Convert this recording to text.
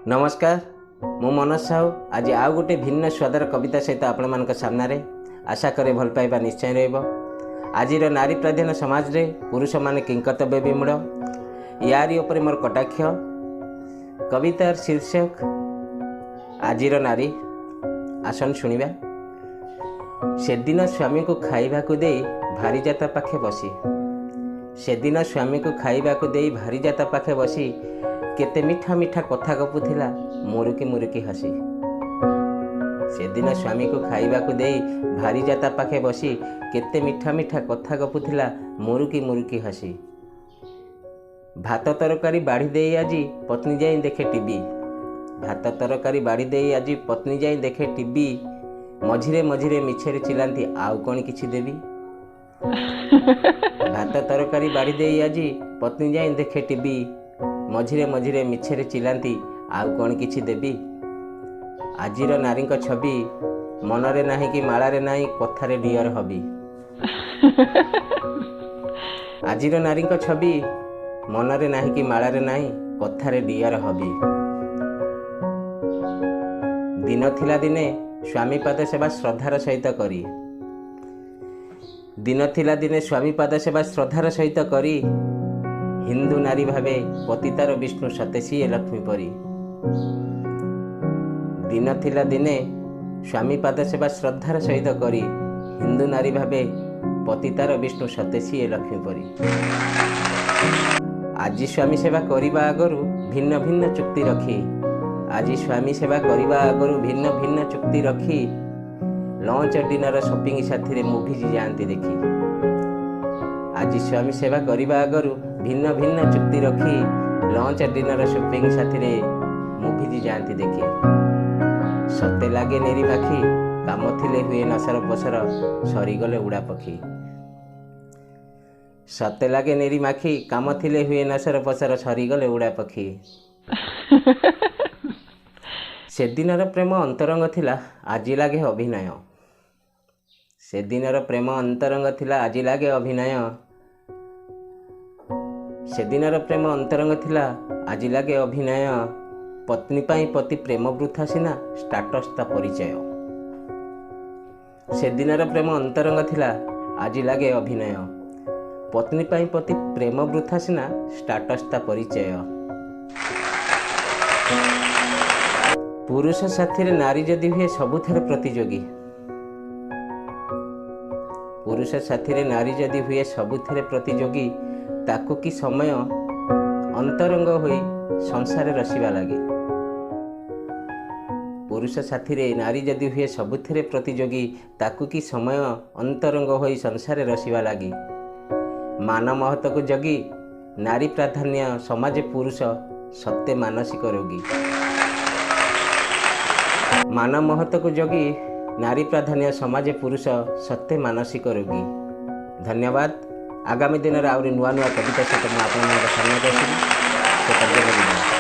नमस्कार मु मनोज साहू आज आउ गोटे भिन्न स्वादर कविता सहित आपण मान सामने आशा करे भल पाइबा निश्चय रहिबो। आज नारी प्राधान्य समाज रे पुरुष माने किंकर्तव्य विमूढ़ यारी उपरे मोर कटाक्ष। कवितार शीर्षक आजिर नारी। आसन शुणिबा। से दिन स्वामी को खाइबा को दे भारी जाता पाखे बसी, से दिन स्वामी को खाइबा को दे भारी जाता पाखे बसी, केते मीठा मीठा कथा गपुथिला मुरुकी मुरुकी हसी। से दिन स्वामी को खाइबा को दे भारी जाता पाखे बसी, केते मीठा मीठा कथा गपुथिला मुरुकी मुरुकी हसी। भात तरकारी बाढ़ी दे आजी पत्नी जाई देखे टीवी, भात तरकारी बाढ़ी दे आजी पत्नी जाई देखे टीवी, मझिरे मझिरे मिछरे चिलांती आउ कौन किछि देवी। भात तरकारी बाढ़ी दे आजी पत्नी जाई देखे टीवी, मझिरे मझिरे मिछरे चिलांती आउ कौन किछि देवी। आजिर नारी छवि मनरे नाही कि मालारे नाही कथारे डियर हबी। आजिर नारी छवि मनरे नाही कि मालारे नाही कथारे डियर हबी। दिन थिला दिने स्वामी पाद सेवा श्रद्धार सहित करी, दिन थिला दिने स्वामी पाद सेवा श्रद्धार सहित करी, हिंदू नारी भावे पतितार विष्णु सतेशी लक्ष्मी परी। दिन थिला दिने स्वामी पाद सेवा श्रद्धार सहित करी, हिंदू नारी भावे पतितार विष्णु सतेशी लक्ष्मी परी। आज स्वामी सेवा करिबा आगरु भिन्न भिन्न चुक्ति रखी, आज स्वामी सेवा करिबा आगरु भिन्न भिन्न चुक्ति रखी, लंच डिनर शॉपिंग साथी मुभि जाती देखी। आज स्वामी सेवा करिबा आगरु भिन्न भिन्न चुक्ति रखी, लंच डिनर शॉपिंग साथी मुभि जाती देखी। सते लागे नेरी माखी काम थिले हुए नसर पसर, सरीगले उड़ा पखी। सते लागे नेरी माखी काम थिले हुए नसर पसर, सरीगले उड़ा पखी। से दिनर प्रेम अंतरंग थिला आज लागे अभिनय, से दिनर प्रेम अंतरंग थिला आज लागे अभिनय, से दिनर प्रेम अंतरंग थिला आज लागे अभिनय। पत्नी पाई पति प्रेम वृथा सिना स्टाटस ता परिचय, से दिनर प्रेम अंतरंग थिला आज लागे अभिनय। पत्नी पाई पति प्रेम वृथा सिना स्टाटस ता परिचय। पुरुष साथी रे नारी जदि हुए सबुथरे प्रतियोगी, पुरुष साथी रे नारी जदि हुए सबुथरे प्रतियोगी, ताकू कि समय अंतरंग होई संसार रसिबा लागे। पुरुष साथी रे नारी जदि हुए सबुथरे प्रतियोगी, ताकू कि समय अंतरंग होई संसार रसिबा लागे। मान महत्व को जगी नारी प्राधान्य समाज पुरुष सत्य मानसिक रोगी। मान महत्व को जगी नारी प्राधान्य समाज पुरुष सत्य मानसिक रोगी। धन्यवाद। आगामी दिन में आउरी नुआ नुआ कविता सहित मुझे आपन सामने आसबि।